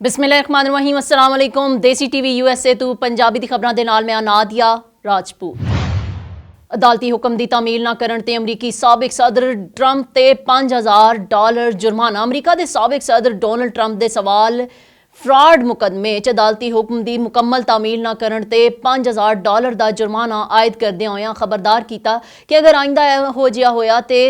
बिस्मिल्लाहिर्रहमानिर्रहीम अस्सलाम वालेकुम। देसी टीवी USA तू पंजाबी दी खबरां दे नाल मैं नादिया राजपूत। अदालती हुक्म दी तामील ना करन ते अमरीकी साबिक सदर ट्रंप ते $5000 जुर्माना। अमरीका दे साबिक सदर डोनाल्ड ट्रंप दे सवाल फ्रॉड मुकदमे च अदालती हुक्म दी मुकम्मल तामील ना करन ते $5000 दा जुर्माना आयद करदे होया खबरदार किया कि अगर आइंदा हो जिहा होया ते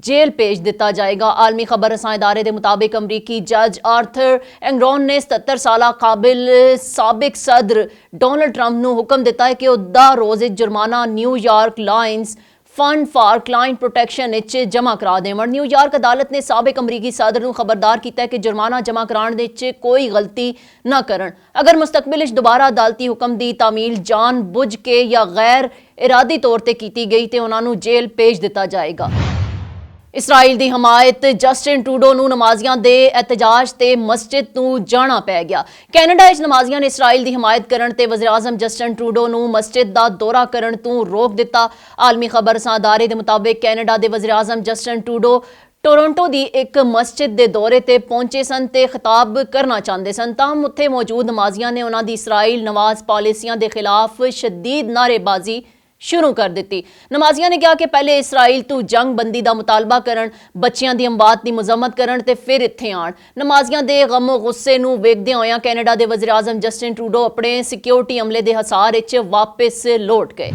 जेल भेज दिता जाएगा। आलमी खबर रसां इदारे के मुताबिक अमरीकी जज आर्थर एंगरोन ने 77 साला काबिल साबिक सदर डोनाल्ड ट्रंप नूं हुक्म दिता है कि वह 10 रोज़ जुर्माना New York Lions fund for client protection जमा करा देवन। न्यूयॉर्क अदालत ने साबिक अमरीकी सदर नूं खबरदार किया है कि जुर्माना जमा कराने दे कोई गलती न करन। अगर मुस्तकबिल दोबारा अदालती हुक्म की तामील जान बुझ के या गैर इरादी तौर पर की गई तो उन्होंने जेल भेज दिता जाएगा। इसराइल की हमायत जस्टिन ट्रूडो नूं नमाजियां दे एहतजाज ते मस्जिद तू जाना पै गया। कैनेडा विच नमाजियां ने इसराइल की हमायत करन ते वज़ीर आज़म जस्टिन ट्रूडो नूं मस्जिद दा दौरा करन तू रोक दिता। आलमी खबर अदारे के मुताबिक कैनेडा के वज़ीर आज़म जस्टिन ट्रूडो टोरंटो की एक मस्जिद के दौरे ते पहुंचे सन ते खिताब करना चाहते सन, ताहम उत्थे मौजूद नमाजियां ने उन्हां दी इसराइल नवाज पॉलिसियां के खिलाफ शदीद नारेबाजी शुरू कर दी। नमाजियां ने कहा कि पहले इसराइल तू जंग बंदी का मुतालबा करन, बच्चियां दी अमवात की मजम्मत करन ते फिर इत्थे आण। नमाजियां दे गमो गुस्से नूं वेखदे होया कैनेडा के वज़ीर आज़म जस्टिन ट्रूडो अपने सिक्योरिटी अमले के हसार वापस लौट गए।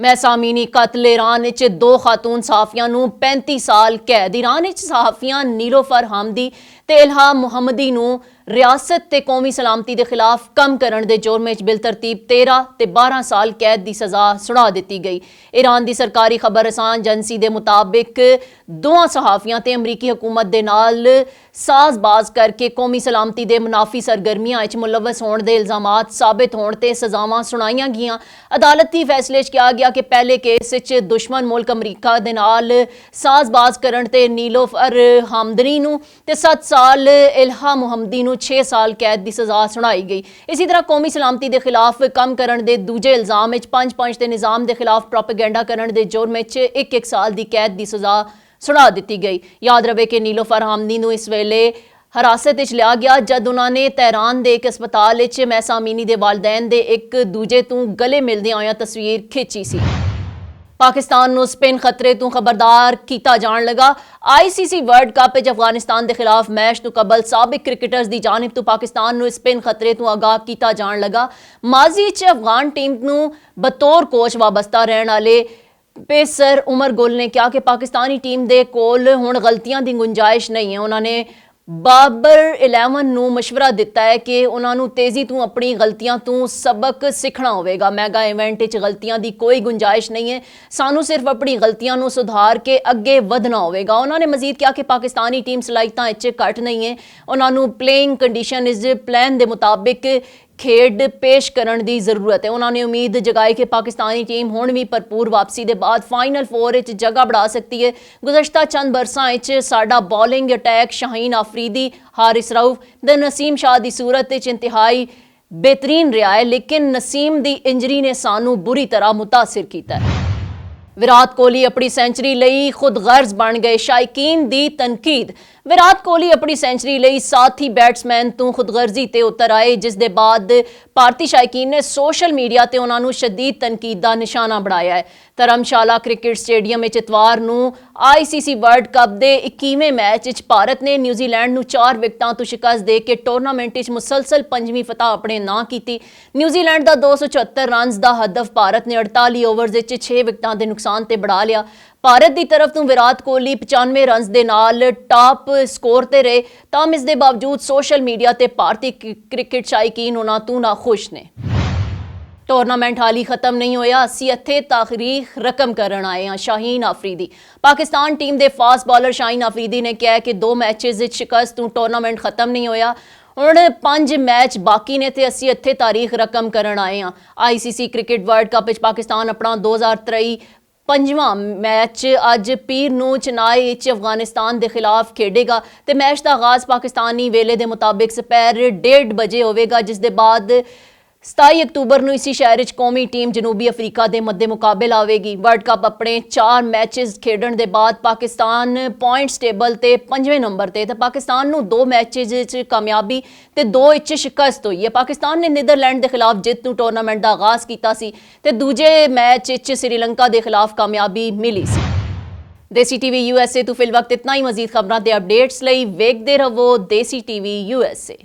महसा अमीनी कत्ल। ईरान 2 खातून सहाफियां नूं 35 साल कैद। ईरान सहाफियां नीलोफर हामदी ते इल्हा मुहम्मदी नूं रियासत ते कौमी सलामती के खिलाफ कम करने के जुर्म बिल तरतीब 13 ते 12 साल कैद की सज़ा सुना दी गई। ईरान की सरकारी खबर रसां एजेंसी के मुताबिक दोवां सहाफियां ते अमरीकी हुकूमत के नाल साजबाज करके कौमी सलामती के मुनाफी सरगर्मियां मुलवस होने के इल्जामात साबित होने ते सजावां सुनाईयां गईयां। अदालती फैसले किया गया कि पहले केस दुश्मन मुल्क अमरीका के नाल साजबाज करन ते नीलोफर हामदनी नूं ते 7 साल इल्हा मुहम्मदी नूं 6 साल कैद की सज़ा सुनाई गई। इसी तरह कौमी सलामती के खिलाफ कम करने के दूजे इल्जाम 5-5 के निज़ाम के खिलाफ प्रोपेगेंडा करने के जुर्म 1-1 साल की कैद की सज़ा सुना दी गई। याद रहे कि नीलोफर हामदी नूं इस वेले हिरासत लिया गया जब उन्होंने तेहरान के एक अस्पताल महसा अमीनी के वालदैन के एक दूजे तू गले मिलदे होया तस्वीर खिंची सी। पाकिस्तान नूं स्पिन खतरे तू खबरदार किया जान लगा। ICC वर्ल्ड कप अफगानिस्तान के खिलाफ मैच तो कबल साबिक क्रिकेटर्स की जानिब तो पाकिस्तान नूं स्पिन खतरे तू आगाह किया जान लगा। माजी अफगान टीम नूं बतौर कोच वाबस्ता रहने वाले पेसर उमर गुल ने कहा कि पाकिस्तानी टीम दे कोल हुण गलतियां की गुंजाइश नहीं है। उन्होंने बाबर 11 नूं मशवरा दिता है कि उन्होंने तेजी तू अपनी गलतियां तू सबक सीखना होगा। मैगा इवेंट गलतियां की कोई गुंजाइश नहीं है, सानू सिर्फ अपनी गलतियां नूं सुधार के अगे वधना होगा। उन्होंने मजीद कहा कि पाकिस्तानी टीम सलाहियतां घट नहीं है, उन्होंने प्लेइंग कंडीशन प्लान के मुताबिक खेड पेश करने की जरूरत है। उन्होंने उम्मीद जगाई कि पाकिस्तानी टीम हुण भी भरपूर वापसी के बाद फाइनल 4 जगह बढ़ा सकती है। गुज़श्ता चंद बरसां साडा बॉलिंग अटैक शाहीन आफरीदी, हारिस रऊफ ते नसीम शाह की सूरत इंतहाई बेहतरीन रहा है, लेकिन नसीम की इंजरी ने सानू बुरी तरह मुतासिर किया है। विराट कोहली अपनी सेंचुरी लई खुद गर्ज बन गए, शायकीन दी तनकीद। विराट कोहली अपनी सेंचुरी लई साथी बैट्समैन तू खुदगर्जी ते उतर आए, जिस दे बाद भारतीय शायकीन ने सोशल मीडिया ते उन्होंने शदीद तनकीद का निशाना बनाया है। धर्मशाला क्रिकेट स्टेडियम इतवार नूं ICC वर्ल्ड कप के 21वें मैच भारत ने न्यूजीलैंड नूं 4 विकेटां तो शिकस्त दे के टूरनामेंट मुसलसल 5वीं फतह अपने नां की। न्यूजीलैंड का 274 रन का हदफ भारत ने 48 ओवर 6 विकेटां के नुकसान ते बढ़ा लिया। भारत की तरफ तो विराट कोहली 95 रन के नाल टॉप स्कोर ते रहे, ताम इस दे बावजूद सोशल मीडिया ते भारतीय क्रिकेट शायकीन उन्हां तू ना खुश ने। टूरनामेंट हाल ही खत्म नहीं होया, असी इत्थे तारीख रकम करन आए हैं। शाहीन आफरीदी। पाकिस्तान टीम के फास्ट बॉलर शाहीन आफरीदी ने कहा कि 2 मैचेस शिकस्त तू टूरनामेंट खत्म नहीं होया, हुण 5 मैच बाकी ने ते असी इत्थे तारीख रकम करन आए हैं। ICC cricket world cup Pakistan अपना 2023 5वां मैच अज पीर नूं चेन्नई अफगानिस्तान के खिलाफ खेडेगा ते मैच का आगाज पाकिस्तानी वेले के मुताबिक दोपहर 1:30 बजे होगा, जिस दे बाद 27 ਅਕਤੂਬਰ ਨੂੰ ਇਸੀ ਸ਼ਹਿਰ ਵਿੱਚ ਕੌਮੀ ਟੀਮ ਜਨੂਬੀ ਅਫਰੀਕਾ ਦੇ ਮੱਦੇ ਮੁਕਾਬਲ ਆਵੇਗੀ। ਵਰਲਡ ਕੱਪ ਆਪਣੇ 4 ਮੈਚਸ ਖੇਡਣ ਦੇ ਬਾਅਦ ਪਾਕਿਸਤਾਨ ਪੁਆਇੰਟਸ ਟੇਬਲ ਤੇ 5ਵੇਂ ਨੰਬਰ ਤੇ ਪਾਕਿਸਤਾਨ ਨੂੰ 2 ਮੈਚਸ ਵਿੱਚ ਕਾਮਯਾਬੀ ਤੇ 2 ਵਿੱਚ ਸ਼ਿਕਸਤ ਹੋਈ ਹੈ। ਪਾਕਿਸਤਾਨ ਨੇ ਨੀਦਰਲੈਂਡ ਦੇ ਖਿਲਾਫ ਜਿੱਤ ਨੂੰ ਟੂਰਨਾਮੈਂਟ ਦਾ ਆਗਾਜ਼ ਕੀਤਾ ਸੀ ਤੇ ਦੂਜੇ ਮੈਚ ਵਿੱਚ ਸ੍ਰੀਲੰਕਾ ਦੇ ਖਿਲਾਫ ਕਾਮਯਾਬੀ ਮਿਲੀ ਸੀ। ਦੇਸੀ ਟੀਵੀ USA ਤੋਂ ਫਿਲਵਕਤ ਇਤਨਾ ਹੀ। ਮਜ਼ੀਦ ਖਬਰਾਂ ਤੇ ਅਪਡੇਟਸ ਲਈ ਵੇਖਦੇ ਰਹੋ ਦੇਸੀ ਟੀਵੀ USA।